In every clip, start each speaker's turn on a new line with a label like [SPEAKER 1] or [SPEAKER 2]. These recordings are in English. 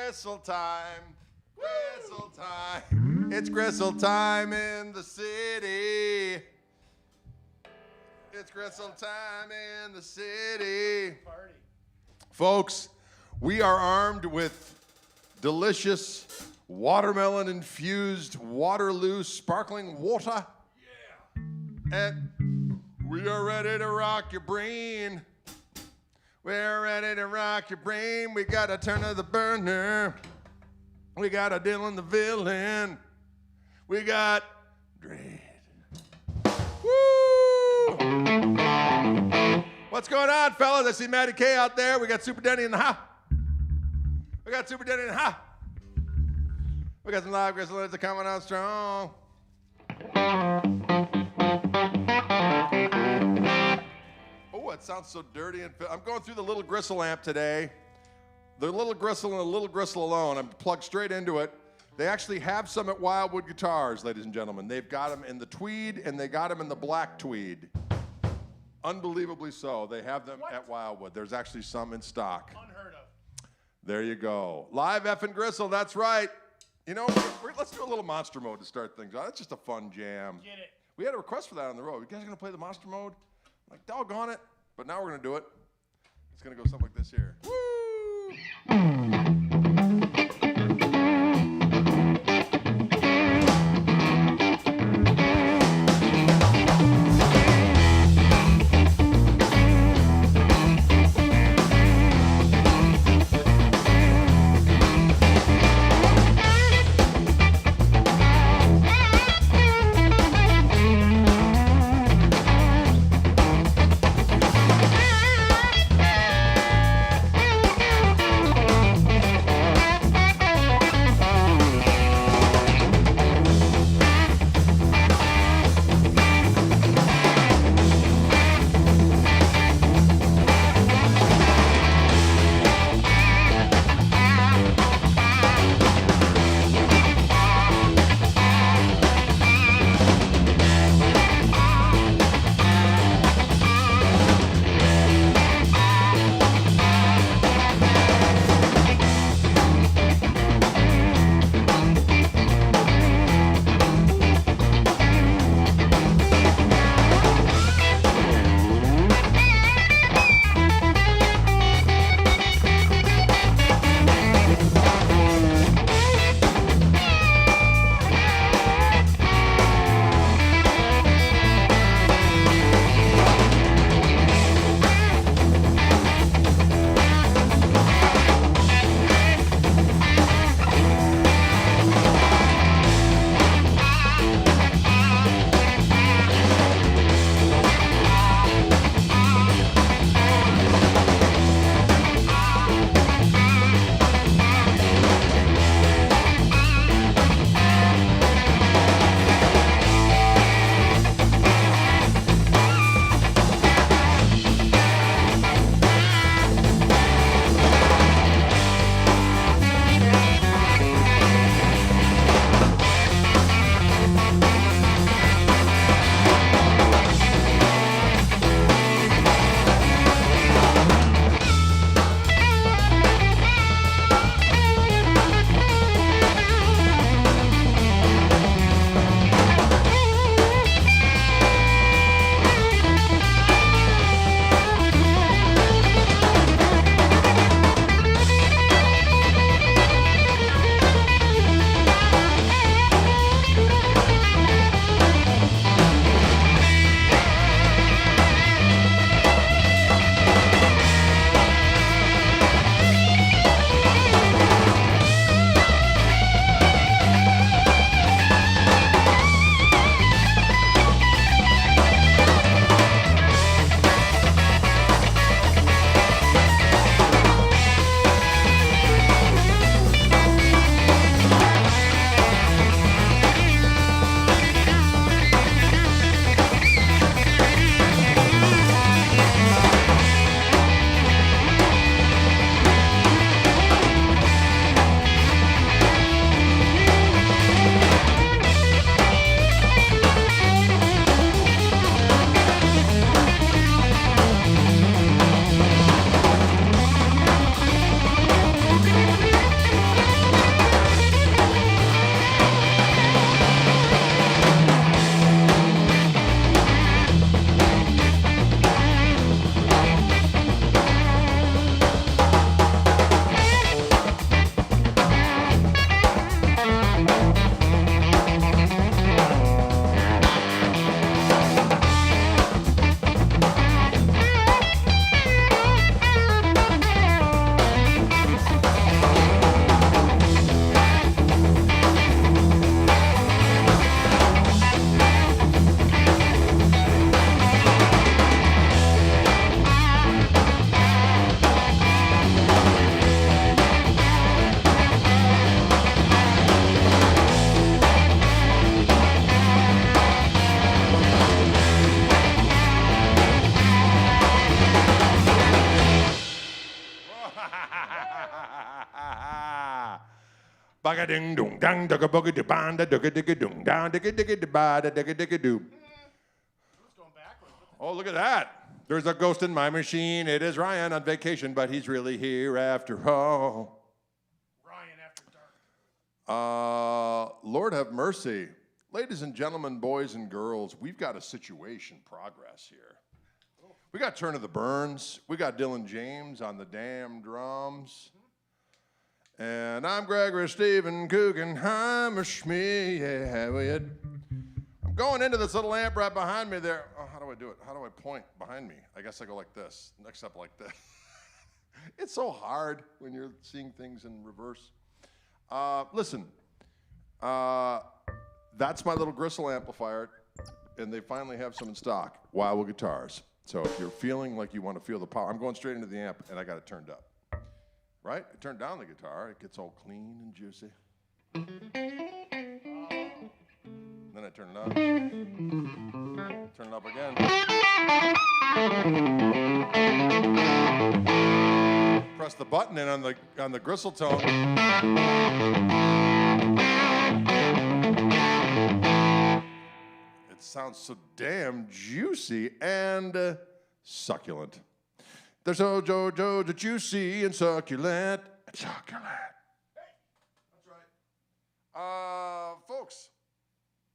[SPEAKER 1] Gristle time. Gristle time. It's Gristle time in the city. It's Gristle time in the city.
[SPEAKER 2] Party.
[SPEAKER 1] Folks, we are armed with delicious watermelon-infused Waterloo sparkling water.
[SPEAKER 2] Yeah.
[SPEAKER 1] And we are ready to rock your brain. We're ready to rock your brain. We got a turn of the burner. We got a Dylan the villain. We got Dread. Woo! What's going on, fellas? I see Matty K out there. We got Super Denny in the house. We got Super Denny in the house. We got some live Gristle that coming out strong. Oh, it sounds so dirty. I'm going through the little Gristle amp today. The little Gristle and the little Gristle alone. I'm plugged straight into it. They actually have some at Wildwood Guitars, ladies and gentlemen. They've got them in the tweed and they got them in the black tweed. Unbelievably so. They have them at Wildwood. There's actually some in stock.
[SPEAKER 2] Unheard of.
[SPEAKER 1] There you go. Live effing Gristle, that's right. You know, let's do a little monster mode to start things out. That's just a fun jam.
[SPEAKER 2] Get it.
[SPEAKER 1] We had a request for that on the road. You guys gonna play the monster mode? I'm like, doggone it. But now we're gonna do it. It's gonna go something like this here. Woo! Baga ding dong dang dugga bugga de banda dugga digga dong down digga digga de bada digga digga doo. Oh, look at that. There's a ghost in my machine. It is Ryan on vacation, but he's really here after all.
[SPEAKER 2] Ryan after dark.
[SPEAKER 1] Lord have mercy. Ladies and gentlemen, boys and girls, we've got a situation progress here. We got Turn of the Burns. We got Dylan James on the damn drums. And I'm Gregory Stephen Guggenheimer Schmee. Yeah, I'm going into this little amp right behind me there. Oh, how do I do it? How do I point behind me? I guess I go like this. Next up like this. It's so hard when you're seeing things in reverse. Listen, that's my little Gristle amplifier, and they finally have some in stock. Wildwood guitars. So if you're feeling like you want to feel the power, I'm going straight into the amp, and I got it turned up. Right? I turn down the guitar, it gets all clean and juicy. Then I turn it up. Turn it up again. Press the button in on the Gristle tone. It sounds so damn juicy and succulent. They're so juicy and succulent. Succulent. Hey, that's right. Folks,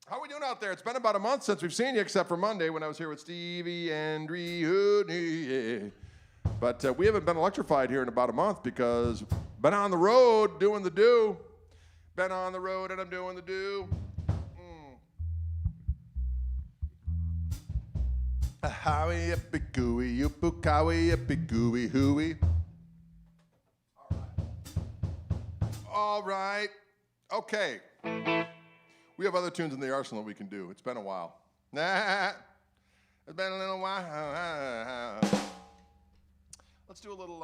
[SPEAKER 1] how are we doing out there? It's been about a month since we've seen you, except for Monday when I was here with Stevie and Hoodie. But we haven't been electrified here in about a month because been on the road doing the do. Been on the road and I'm doing the do. Howie epic gooey, yoopoo cowie epic gooey hooey. All right. Okay. We have other tunes in the arsenal we can do. It's been a while. Nah. It's been a little while. Let's do a little,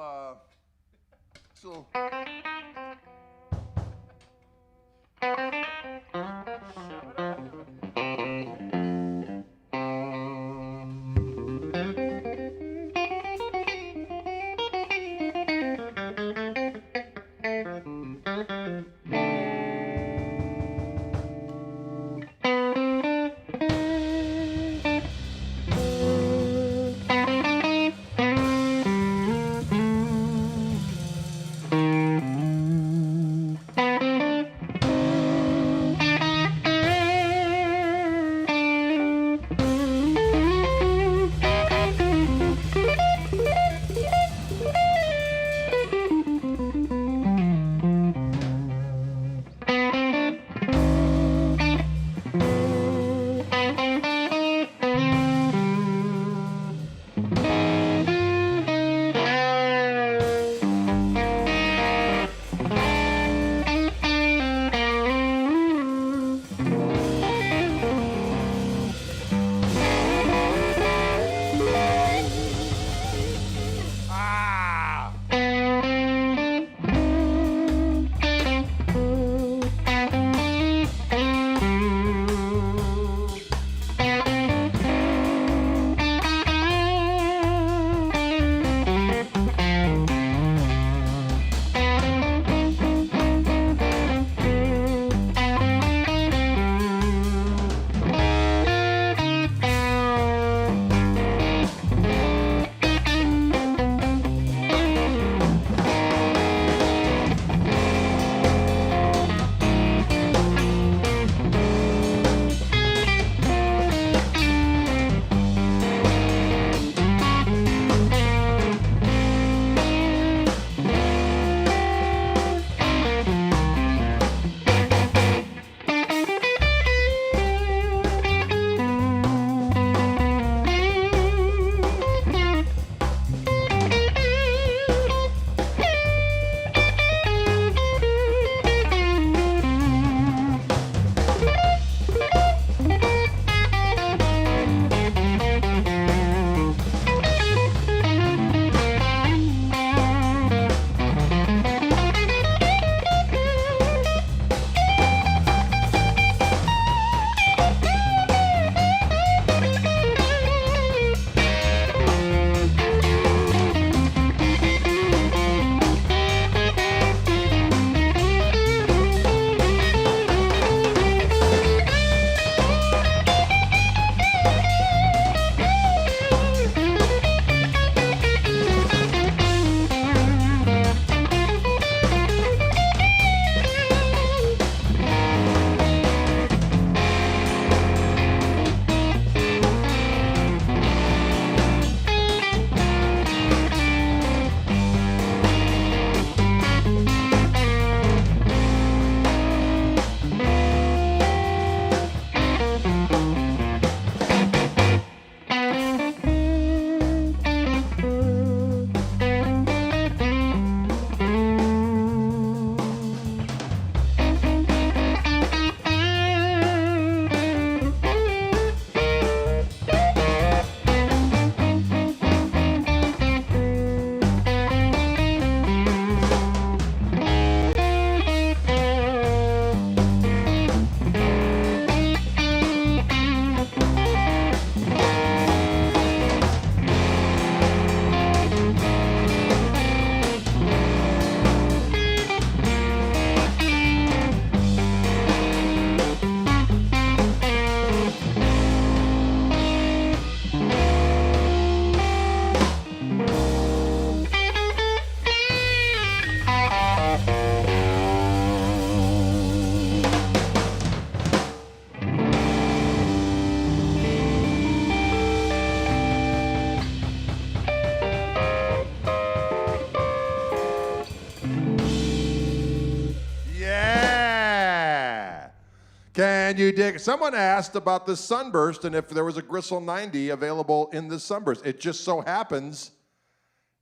[SPEAKER 1] Can you dig? Someone asked about this sunburst and if there was a Gristle 90 available in this sunburst. It just so happens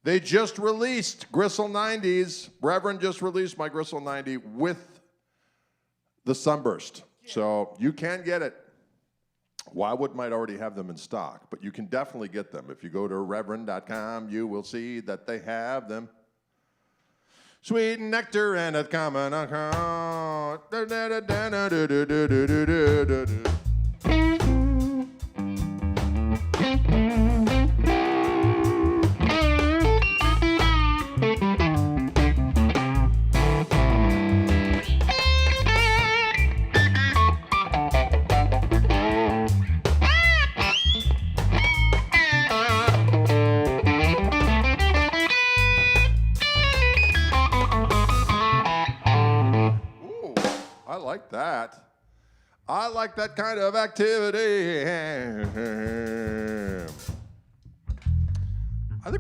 [SPEAKER 1] they just released Gristle 90s. Reverend just released my Gristle 90 with the sunburst. So you can get it. Wildwood might already have them in stock, but you can definitely get them. If you go to reverend.com, you will see that they have them. Sweet nectar and a common account. I like that. I like that kind of activity. I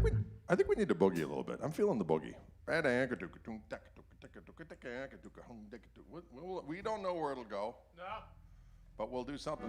[SPEAKER 1] think we need to boogie a little bit. I'm feeling the boogie. We don't know where it'll go.
[SPEAKER 2] No.
[SPEAKER 1] But we'll do something.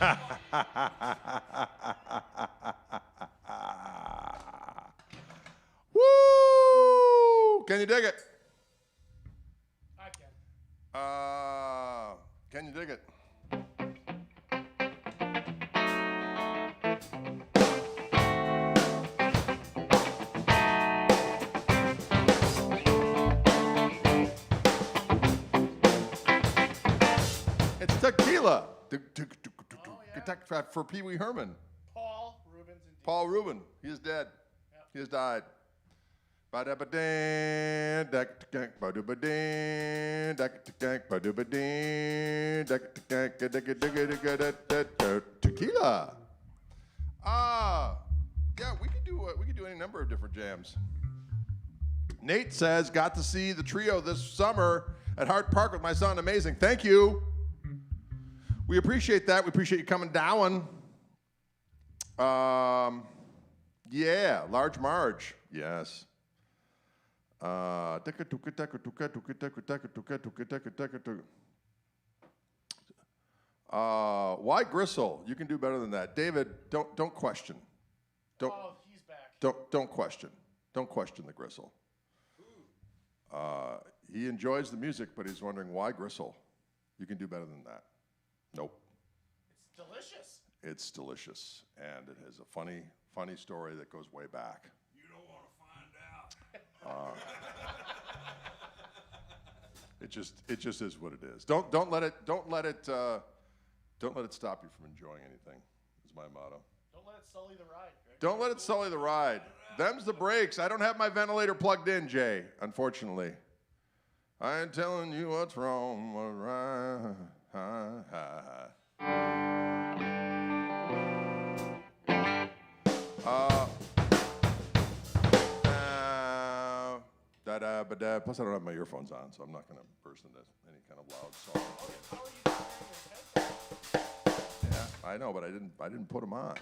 [SPEAKER 1] Woo! Can you dig it?
[SPEAKER 2] I can.
[SPEAKER 1] Can you dig it? It's tequila. For Pee Wee Herman.
[SPEAKER 2] Paul Rubens and
[SPEAKER 1] Paul Rubin. He is dead.
[SPEAKER 2] Yep.
[SPEAKER 1] He has died. Tequila. Yeah, we could do any number of different jams. Nate says, got to see the trio this summer at Hart Park with my son. Amazing. Thank you. We appreciate that. We appreciate you coming down. Yeah, Large Marge. Yes. Why Gristle? You can do better than that. David, don't question.
[SPEAKER 2] Oh, he's back.
[SPEAKER 1] Don't question. Don't question the Gristle. He enjoys the music, but he's wondering why Gristle. You can do better than that. Nope.
[SPEAKER 2] It's delicious.
[SPEAKER 1] It's delicious, and it has a funny story that goes way back.
[SPEAKER 2] You don't want to find out.
[SPEAKER 1] It just is what it is. Don't let it stop you from enjoying anything. Is my motto.
[SPEAKER 2] Don't let it sully the ride, Greg.
[SPEAKER 1] Don't let it sully the ride. Them's the breaks. I don't have my ventilator plugged in, Jay. Unfortunately, I ain't telling you what's wrong. What's right. Plus, I don't have my earphones on, so I'm not going to burst into any kind of loud song.
[SPEAKER 2] How are you doing?
[SPEAKER 1] Yeah, I know, but I didn't put them on.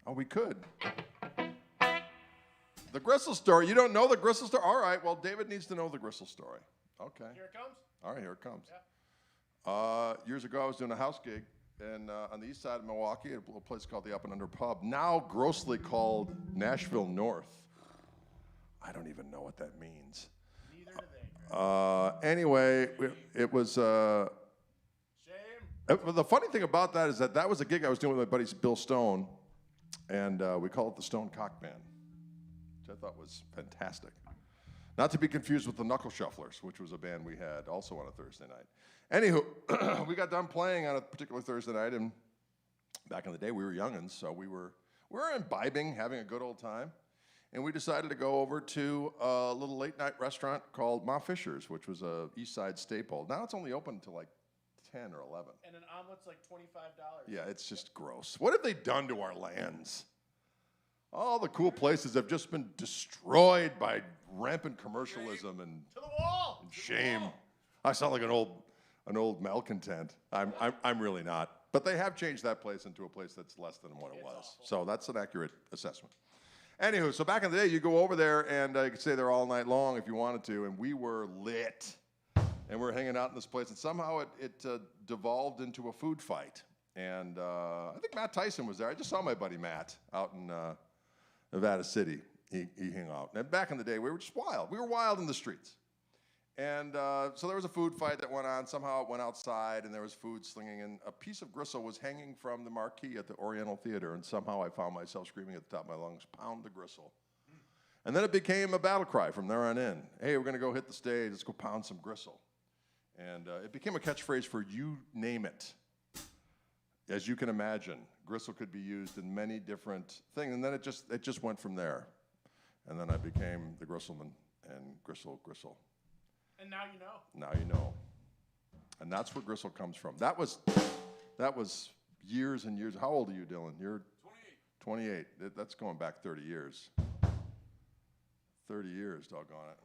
[SPEAKER 1] Oh, we could. The Gristle story. You don't know the Gristle story? All right. Well, David needs to know the Gristle story. Okay.
[SPEAKER 2] Here it comes.
[SPEAKER 1] All right. Here it comes.
[SPEAKER 2] Yeah.
[SPEAKER 1] Years ago, I was doing a house gig on the east side of Milwaukee at a little place called the Up and Under Pub, now grossly called Nashville North. I don't even know what that means.
[SPEAKER 2] Neither do they, Greg.
[SPEAKER 1] Anyway, it was.
[SPEAKER 2] Shame.
[SPEAKER 1] The funny thing about that is that was a gig I was doing with my buddy Bill Stone, and we called it the Stone Cock Band, which I thought was fantastic. Not to be confused with the Knuckle Shufflers, which was a band we had also on a Thursday night. Anywho, we got done playing on a particular Thursday night, and back in the day we were youngins, so we were imbibing, having a good old time, and we decided to go over to a little late night restaurant called Ma Fisher's, which was a East Side staple. Now it's only open until like 10 or 11.
[SPEAKER 2] And an omelet's like $25.
[SPEAKER 1] Yeah, it's just gross. What have they done to our lands? All the cool places have just been destroyed by rampant commercialism and
[SPEAKER 2] To the wall.
[SPEAKER 1] shame. I sound like an old malcontent. I'm really not. But they have changed that place into a place that's less than what it was.
[SPEAKER 2] Awful.
[SPEAKER 1] So that's an accurate assessment. Anywho, so back in the day, you go over there and you could stay there all night long if you wanted to, and we were lit. And we were hanging out in this place, and somehow it devolved into a food fight. And I think Matt Tyson was there. I just saw my buddy Matt out in Nevada City. He hung out. And back in the day, we were just wild. We were wild in the streets. And so there was a food fight that went on. Somehow it went outside, and there was food slinging. And a piece of gristle was hanging from the marquee at the Oriental Theater. And somehow I found myself screaming at the top of my lungs, "Pound the gristle." And then it became a battle cry from there on in. Hey, we're going to go hit the stage. Let's go pound some gristle. And it became a catchphrase for you name it. As you can imagine, gristle could be used in many different things. And then it just went from there. And then I became the Gristleman and Gristle.
[SPEAKER 2] And now you know.
[SPEAKER 1] Now you know. And that's where Gristle comes from. That was years and years. How old are you, Dylan? You're 28. That's going back 30 years. 30 years, doggone it.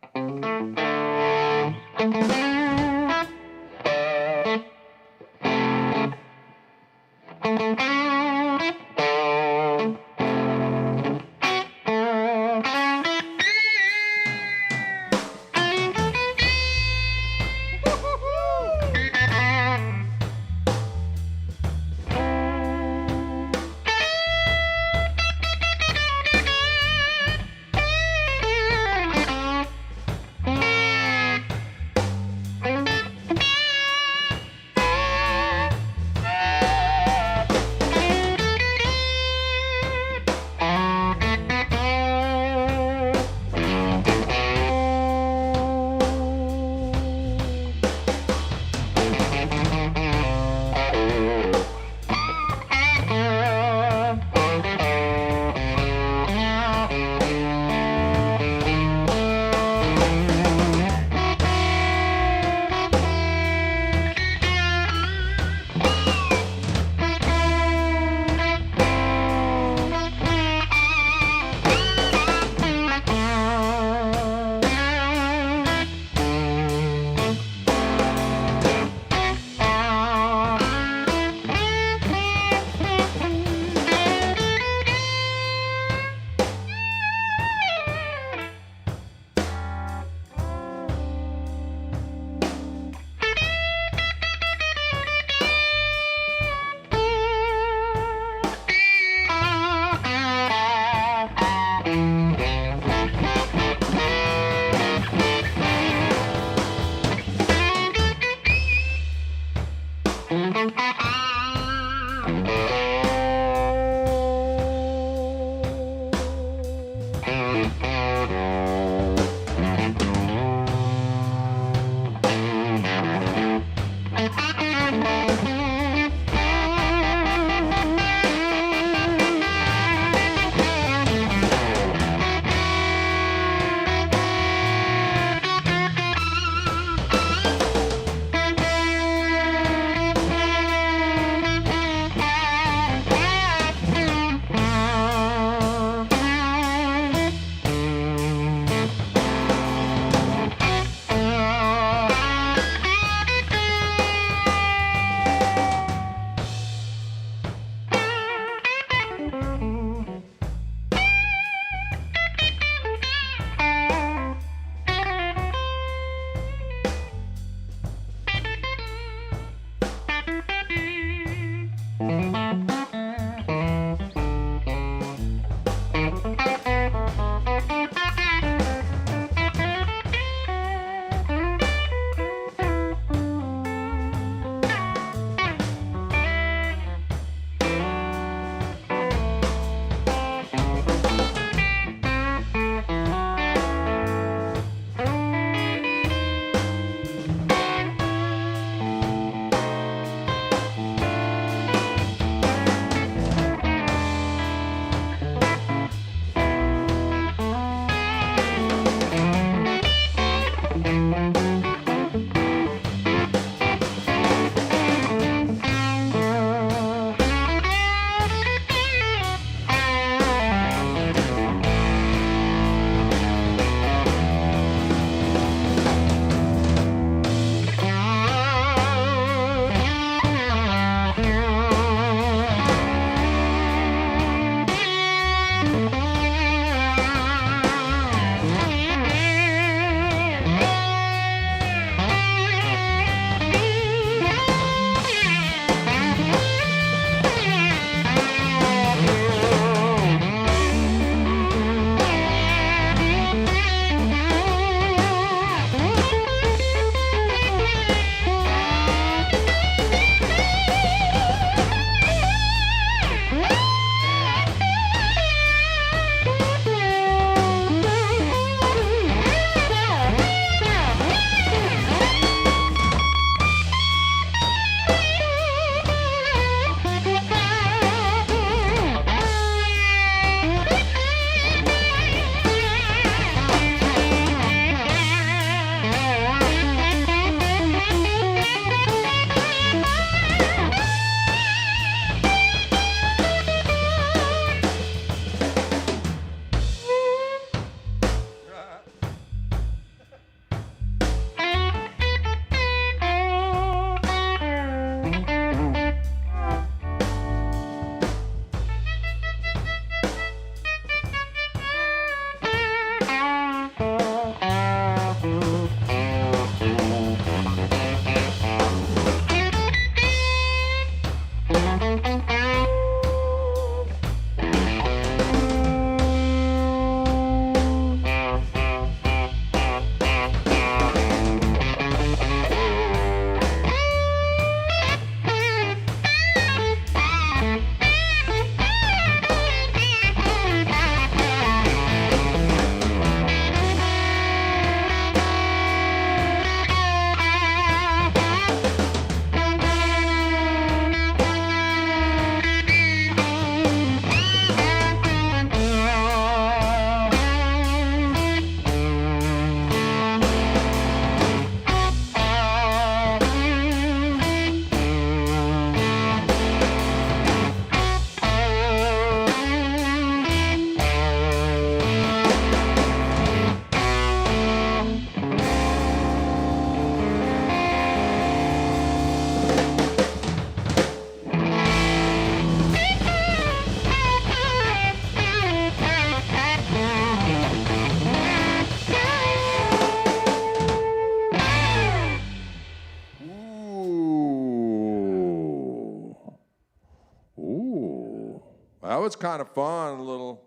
[SPEAKER 1] it's kind of fun. A little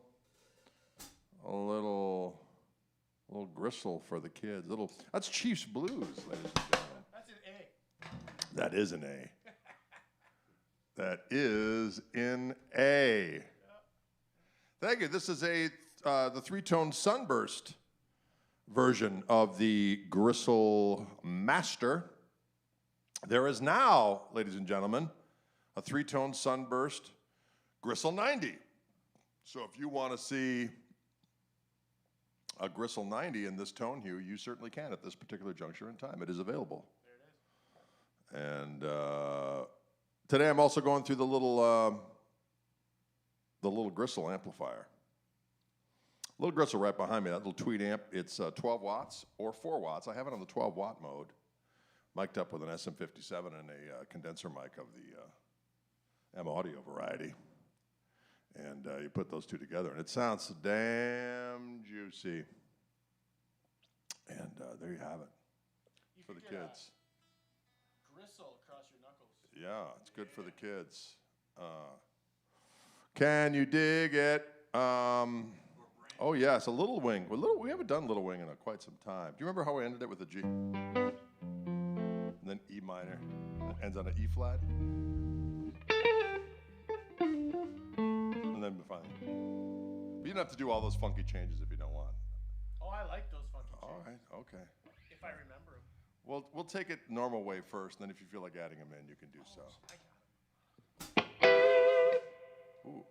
[SPEAKER 1] Gristle for the kids. That's Chiefs Blues, ladies and gentlemen.
[SPEAKER 2] That's an A.
[SPEAKER 1] That is an A. That is in A. Thank you. This is the three-tone sunburst version of the Gristle Master. There is now, ladies and gentlemen, a three-tone sunburst Gristle 90. So if you want to see a Gristle 90 in this tone hue, you certainly can at this particular juncture in time. It is available.
[SPEAKER 2] There it is.
[SPEAKER 1] And today I'm also going through the little Gristle amplifier. Little Gristle right behind me, that little tweed amp. It's 12 watts or 4 watts. I have it on the 12 watt mode, mic'd up with an SM57 and a condenser mic of the M Audio variety. And you put those two together, and it sounds damn juicy. And there you have it
[SPEAKER 2] You
[SPEAKER 1] for the
[SPEAKER 2] could get a
[SPEAKER 1] kids.
[SPEAKER 2] Gristle across your knuckles.
[SPEAKER 1] Yeah, it's good for the kids. Can you dig it? Oh yes, a little wing. We haven't done little wing in quite some time. Do you remember how we ended it with a G? And then E minor. It ends on an E flat. And then finally. But you don't have to do all those funky changes if you don't want.
[SPEAKER 2] Oh, I like those funky changes.
[SPEAKER 1] All right, okay.
[SPEAKER 2] If I remember them.
[SPEAKER 1] Well, we'll take it normal way first, and then if you feel like adding them in, you can do so.
[SPEAKER 2] I got it.
[SPEAKER 1] Ooh.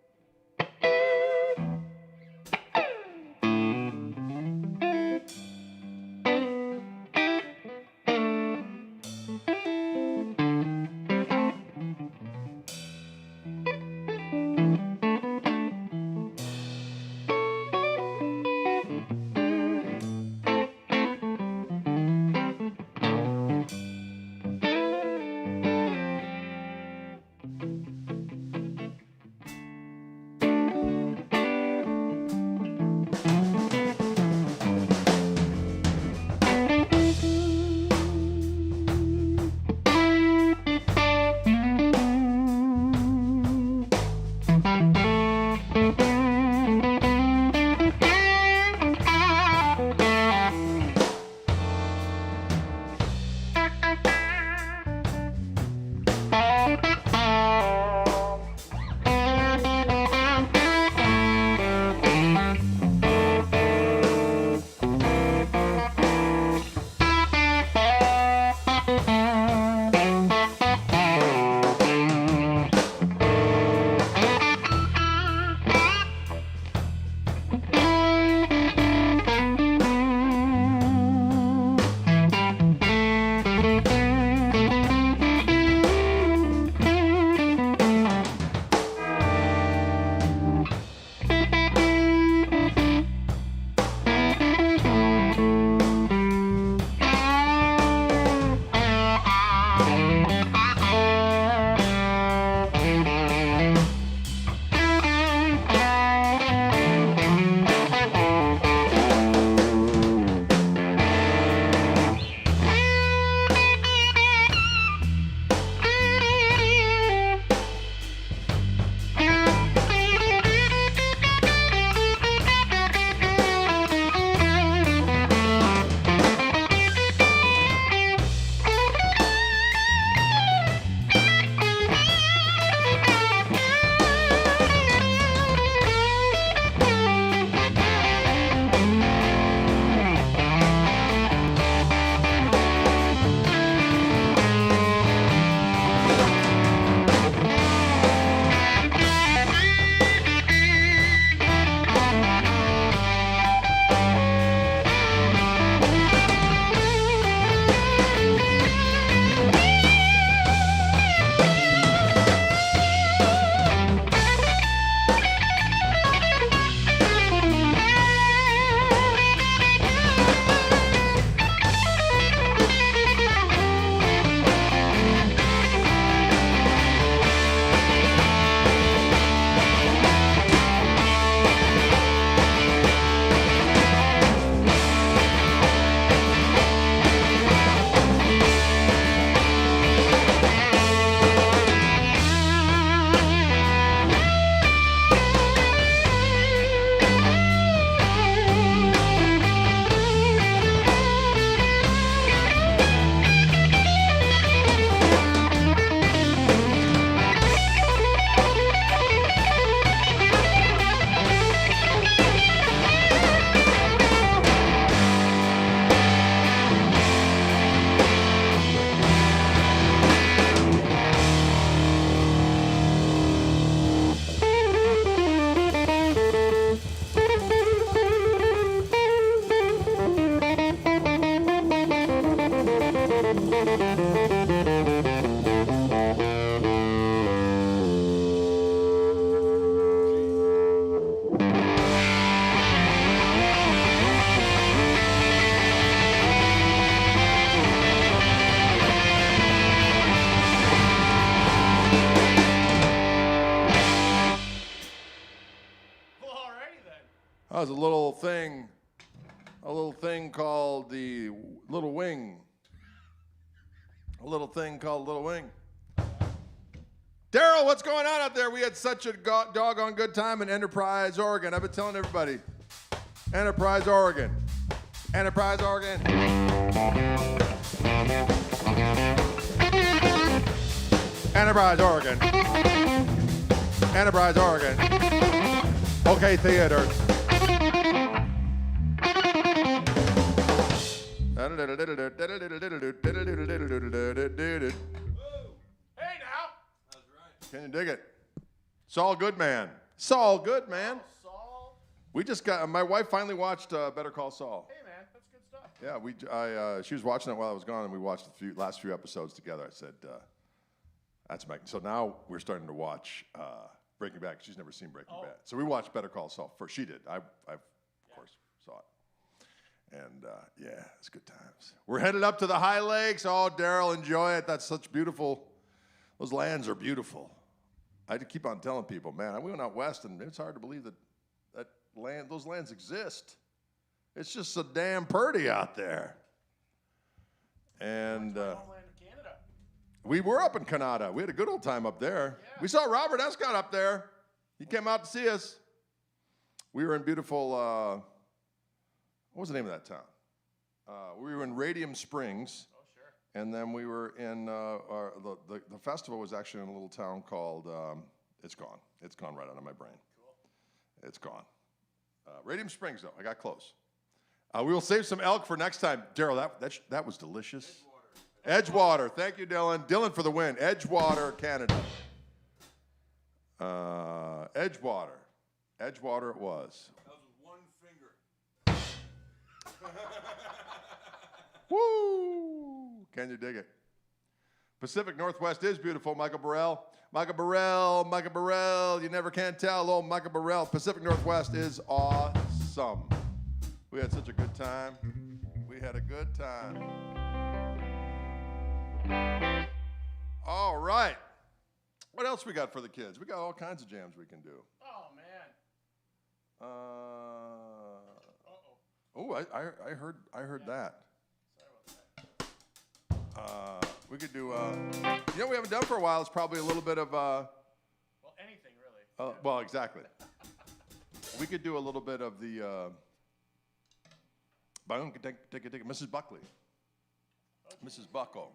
[SPEAKER 2] Well, alrighty then.
[SPEAKER 1] That was a little thing called the Little Wing. A little thing called Little Wing. Daryl, what's going on out there? We had such a doggone good time in Enterprise, Oregon. I've been telling everybody. Enterprise, Oregon. Enterprise, Oregon. Enterprise, Oregon. Enterprise, Oregon. Okay, theater.
[SPEAKER 2] Hey now.
[SPEAKER 1] Can you dig it? Saul Goodman. Saul Goodman.
[SPEAKER 2] Saul.
[SPEAKER 1] We just got. My wife finally watched Better Call Saul.
[SPEAKER 2] Hey man, that's good stuff.
[SPEAKER 1] Yeah, she was watching it while I was gone, and we watched the last few episodes together. I said, "That's my." So now we're starting to watch Breaking Bad. She's never seen Breaking Bad, so we watched Better Call Saul first. She did. I of course saw it, and yeah, it's good times. We're headed up to the High Lakes. Oh, Daryl, enjoy it. That's such beautiful. Those lands are beautiful. I keep on telling people, man, we went out west, and it's hard to believe that those lands exist. It's just so damn pretty out there. And
[SPEAKER 2] Homeland of Canada.
[SPEAKER 1] we were up in Canada. We had a good old time up there.
[SPEAKER 2] Yeah.
[SPEAKER 1] We saw Robert Escott up there. He came out to see us. We were in beautiful, what was the name of that town? We were in Radium Springs.
[SPEAKER 2] Oh sure.
[SPEAKER 1] And then we were in, the festival was actually in a little town called, it's gone. It's gone right out of my brain.
[SPEAKER 2] Cool.
[SPEAKER 1] It's gone. Radium Springs, though. I got close. We will save some elk for next time. Daryl, that was delicious. Edgewater. Thank you, Dylan. Dylan for the win. Edgewater, Canada. Edgewater. Edgewater it was.
[SPEAKER 3] That was with one finger.
[SPEAKER 1] Woo! Can you dig it? Pacific Northwest is beautiful, Michael Burrell. Michael Burrell, you never can tell. Oh, Michael Burrell, Pacific Northwest is awesome. We had such a good time. We had a good time. All right. What else we got for the kids? We got all kinds of jams we can do.
[SPEAKER 2] Oh man.
[SPEAKER 1] Oh, I heard that.
[SPEAKER 2] Sorry about that.
[SPEAKER 1] We could do, we haven't done for a while. It's probably a little bit of,
[SPEAKER 2] Well, anything really.
[SPEAKER 1] well, exactly. We could do a little bit of the, Mrs. Buckley.
[SPEAKER 2] Okay.
[SPEAKER 1] Mrs. Buckle.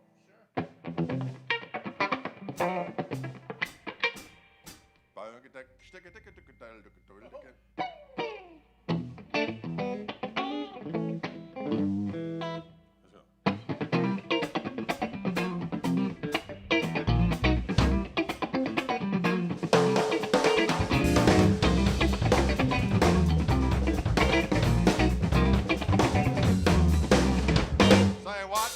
[SPEAKER 1] Say what?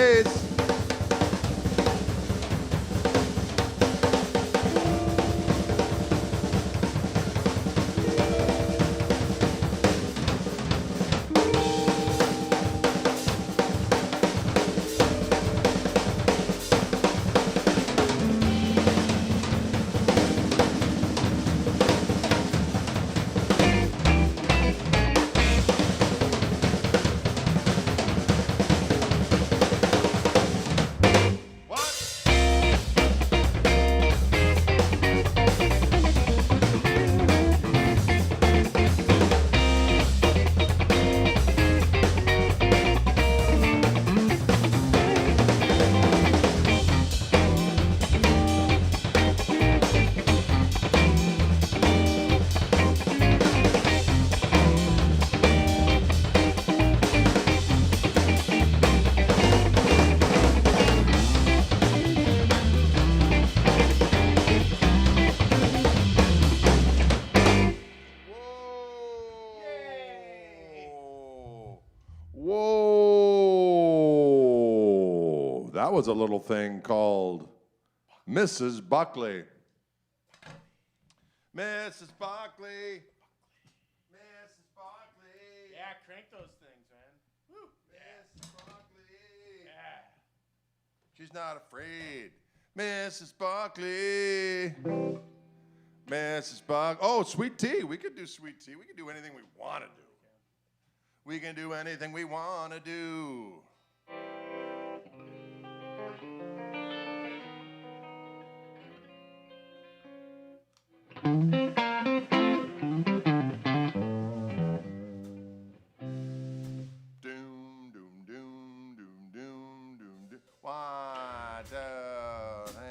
[SPEAKER 1] Blaze. What? Whoa. That was a little thing called Mrs. Buckley. Mrs. Buckley. Mrs. Buckley.
[SPEAKER 2] Yeah, crank those things, man. Woo.
[SPEAKER 1] Mrs. Buckley.
[SPEAKER 2] Yeah.
[SPEAKER 1] She's not afraid. Mrs. Buckley. Mrs. Buckley. Oh, sweet tea. We could do sweet tea. We can do anything we want to do. We can do anything we want to do. Doom, doom, doom, doom, doom, doom, doom. 1, 2, 3.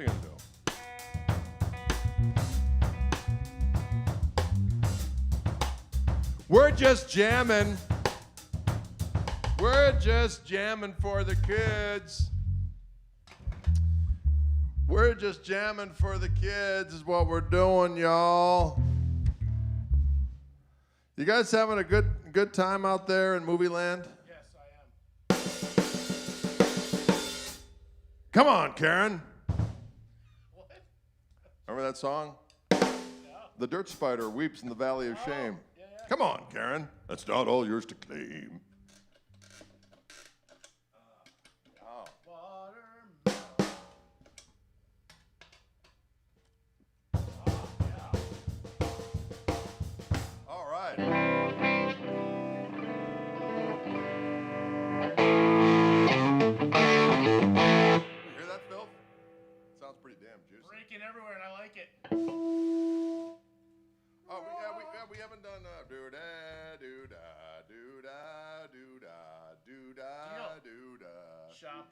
[SPEAKER 1] you gonna do? We're just jamming. We're just jamming for the kids. We're just jamming for the kids is what we're doing, y'all. You guys having a good time out there in movie land?
[SPEAKER 2] Yes, I am.
[SPEAKER 1] Come on, Karen.
[SPEAKER 2] What?
[SPEAKER 1] Remember that song?
[SPEAKER 2] Yeah.
[SPEAKER 1] The dirt spider weeps in the valley of shame.
[SPEAKER 2] Yeah, yeah.
[SPEAKER 1] Come on, Karen. That's not all yours to claim.
[SPEAKER 2] Watermelon.
[SPEAKER 1] All right. You hear that, Phil? Sounds pretty damn juicy.
[SPEAKER 2] Breaking everywhere, and I like it.
[SPEAKER 1] Oh, we haven't done do da do da do da do da do da do da.
[SPEAKER 2] Shop.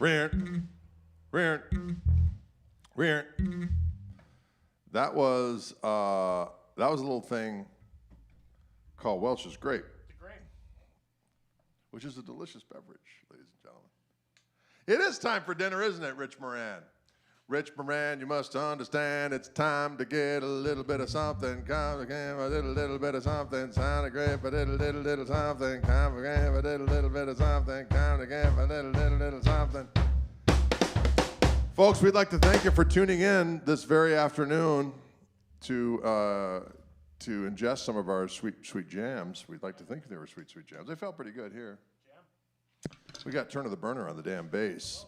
[SPEAKER 1] That was a little thing called Welch's Grape,
[SPEAKER 2] The grape.
[SPEAKER 1] which is a delicious beverage, ladies and gentlemen. It is time for dinner, isn't it, Rich Moran? Rich Moran, you must understand it's time to get a little bit of something. Come again, a little bit of something. Sound a grape, a little something. Come again, a little bit of something. Come again, a little something. Folks, we'd like to thank you for tuning in this very afternoon to ingest some of our sweet jams. We'd like to think they were sweet jams. They felt pretty good here. We got Turn of the Burner on the damn bass.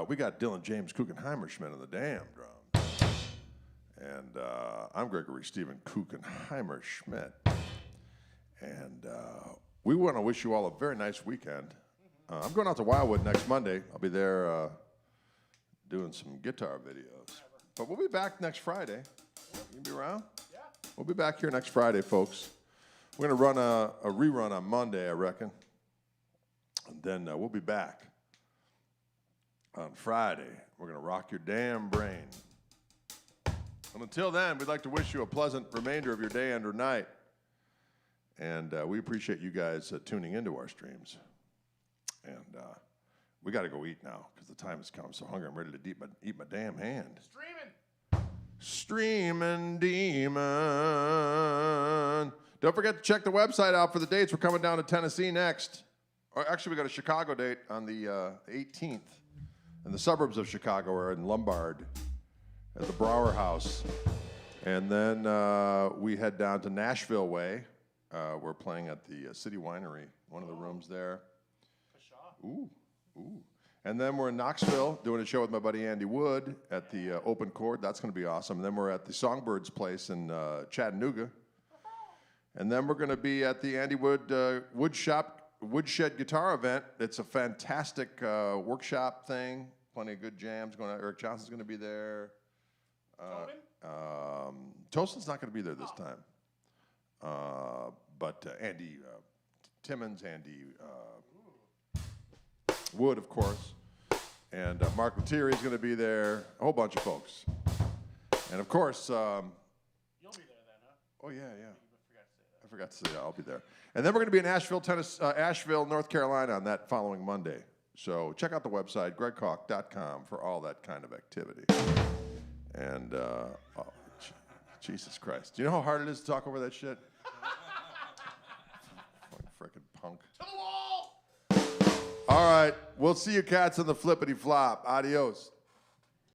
[SPEAKER 1] We got Dylan James Kuchenheimer Schmidt on the damn drums. And I'm Gregory Stephen Kuchenheimer Schmidt. And we want to wish you all a very nice weekend. I'm going out to Wildwood next Monday. I'll be there doing some guitar videos. But we'll be back next Friday. You be around?
[SPEAKER 2] Yeah.
[SPEAKER 1] We'll be back here next Friday, folks. We're going to run a rerun on Monday, I reckon. And then we'll be back on Friday. We're going to rock your damn brain. And until then, we'd like to wish you a pleasant remainder of your day and or night. And we appreciate you guys tuning into our streams. And we got to go eat now because the time has come. I'm so hungry, I'm ready to eat my damn hand. Streaming Demon. Don't forget to check the website out for the dates. We're coming down to Tennessee next. Or actually, we got a Chicago date on the 18th. In the suburbs of Chicago, or in Lombard, at the Brower House. And then we head down to Nashville way. We're playing at the City Winery, one of the rooms there. Ooh. And then we're in Knoxville doing a show with my buddy Andy Wood at the Open Chord. That's going to be awesome. And then we're at the Songbirds place in Chattanooga. And then we're going to be at the Andy Wood Woodshed Guitar event. It's a fantastic workshop thing. Plenty of good jams going on. Eric Johnson's going to be there. Toastin's not going to be there this time. But Andy Timmons, Andy Wood, of course. And Mark Lettieri is going to be there. A whole bunch of folks. And, of course...
[SPEAKER 2] You'll be there then, huh?
[SPEAKER 1] Oh, yeah.
[SPEAKER 2] I forgot to say that.
[SPEAKER 1] I forgot to say that. I'll be there. And then we're going to be in Asheville, North Carolina on that following Monday. So check out the website, gregkoch.com, for all that kind of activity. And, Jesus Christ. Do you know how hard it is to talk over that shit? Frickin' punk.
[SPEAKER 2] To the wall!
[SPEAKER 1] All right. We'll see you cats on the flippity flop. Adios.